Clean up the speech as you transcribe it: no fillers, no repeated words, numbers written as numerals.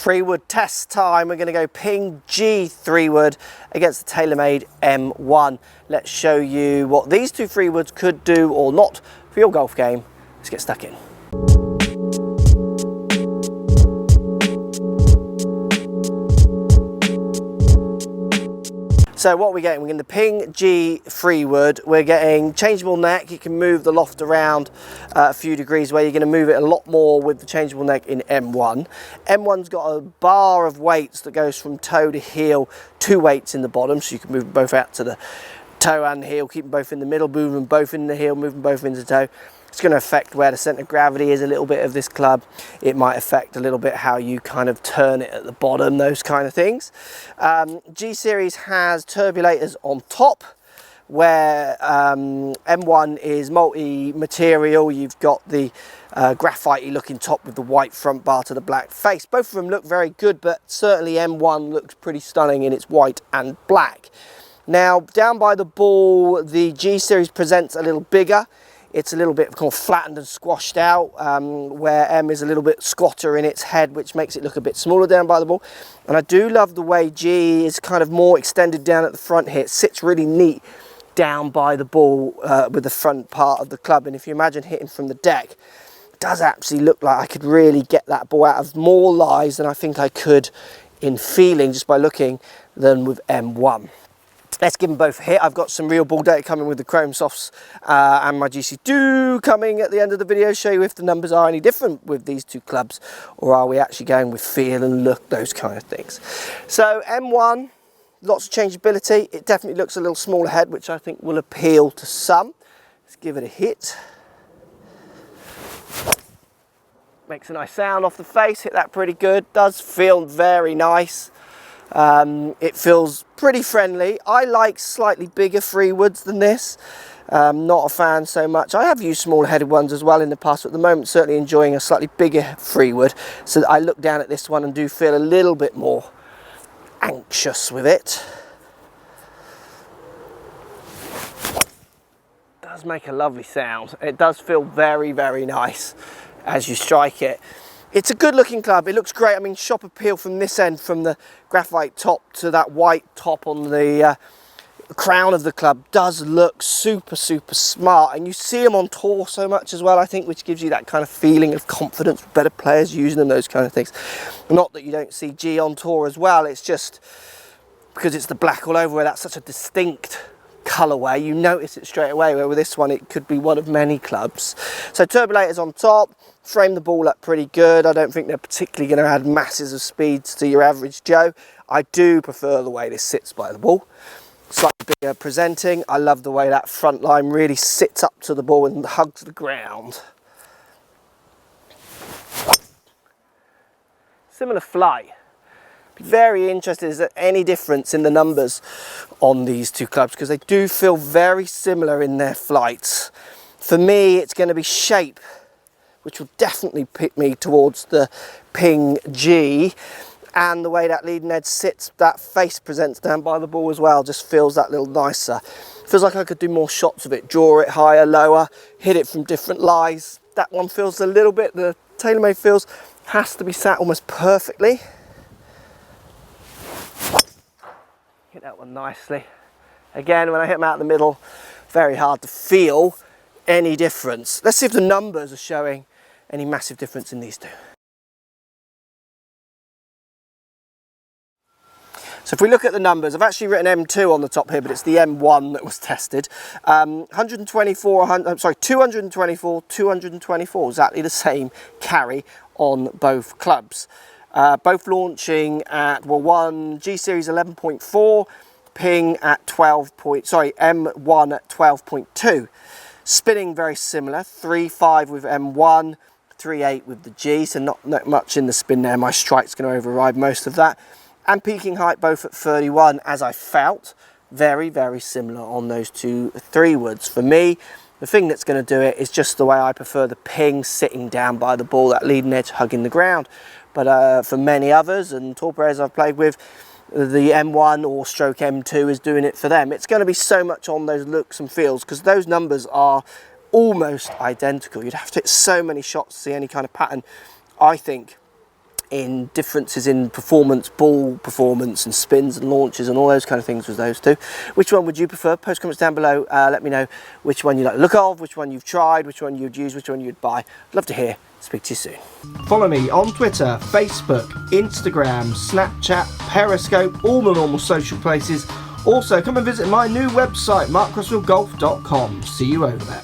3-wood test time. We're going to go Ping G 3-wood against the TaylorMade M1. Let's show you what these two 3-woods could do or not for your golf game. Let's get stuck in. So what we're getting, we're getting the Ping G 3-wood. We're getting changeable neck. You can move the loft around a few degrees where you're going to move it a lot more with the changeable neck in M1. M1's got a bar of weights that goes from toe to heel, 2 weights in the bottom, so you can move them both out to the toe and heel, keep them both in the middle, move them both in the heel, move them both into the toe. It's going to affect where the centre of gravity is a little bit of this club. It might affect a little bit how you kind of turn it at the bottom, those kind of things. G Series has turbulators on top, where M1 is multi-material. You've got the graphite-y looking top with the white front bar to the black face. Both of them look very good, but certainly M1 looks pretty stunning in its white and black. Now, down by the ball, the G Series presents a little bigger. It's a little bit kind of flattened and squashed out, where M is a little bit squatter in its head, which makes it look a bit smaller down by the ball. And I do love the way G is kind of more extended down at the front here. It sits really neat down by the ball with the front part of the club. And if you imagine hitting from the deck, it does actually look like I could really get that ball out of more lies than I think I could in feeling just by looking than with M1. Let's give them both a hit. I've got some real ball data coming with the Chrome Softs and my GC2 coming at the end of the video, show you if the numbers are any different with these two clubs, or are we actually going with feel and look, those kind of things. So M1, lots of changeability. It definitely looks a little smaller head, which I think will appeal to some. Let's give it a hit. Makes a nice sound off the face, hit that pretty good. Does feel very nice. It feels pretty friendly. I like slightly bigger 3-woods than this. Not a fan so much. I have used smaller headed ones as well in the past, but at the moment certainly enjoying a slightly bigger 3-wood. So I look down at this one and do feel a little bit more anxious with it. It does make a lovely sound. It does feel very, very nice as you strike it. It's a good looking club. It looks great. I mean, shop appeal from this end, from the graphite top to that white top on the crown of the club, does look super, super smart. And you see them on tour so much as well, I think, which gives you that kind of feeling of confidence, better players using them, those kind of things. Not that you don't see G on tour as well. It's just because it's the black all over, where that's such a distinct colourway, you notice it straight away, where with this one it could be one of many clubs. So turbulators on top, frame the ball up pretty good. I don't think they're particularly going to add masses of speeds to your average Joe. I do prefer the way this sits by the ball. Slightly bigger presenting. I love the way that front line really sits up to the ball and hugs the ground. Similar flight. Very interested, is there any difference in the numbers on these two clubs, because they do feel very similar in their flights. For me, it's going to be shape, which will definitely pick me towards the Ping G, and the way that leading edge sits, that face presents down by the ball as well, just feels that little nicer. Feels like I could do more shots of it, draw it higher, lower, hit it from different lies. That one feels a little bit, the TaylorMade feels, has to be sat almost perfectly. Hit that one nicely. Again, when I hit them out in the middle, very hard to feel any difference. Let's see if the numbers are showing any massive difference in these two. So if we look at the numbers, I've actually written M2 on the top here, but it's the M1 that was tested. 224, 224, exactly the same carry on both clubs. Both launching at, well, one G Series 11.4, Ping at M1 at 12.2. Spinning very similar, 3.5 with M1, 3.8 with the G, so not much in the spin there. My strike's going to override most of that. And peaking height both at 31, as I felt. Very, very similar on those two 3-woods. For me, the thing that's going to do it is just the way I prefer the Ping sitting down by the ball, that leading edge hugging the ground. But for many others, and tour players I've played with, the M1 or stroke M2 is doing it for them. It's going to be so much on those looks and feels, because those numbers are almost identical. You'd have to hit so many shots to see any kind of pattern, I think, in differences in performance, ball performance and spins and launches and all those kind of things with those two. Which one would you prefer? Post comments down below. Let me know which one you like the look of, which one you've tried, which one you'd use, which one you'd buy. I'd love to hear. Speak to you soon. Follow me on Twitter, Facebook, Instagram, Snapchat, Periscope, all the normal social places. Also, come and visit my new website, markcrossfieldgolf.com. See you over there.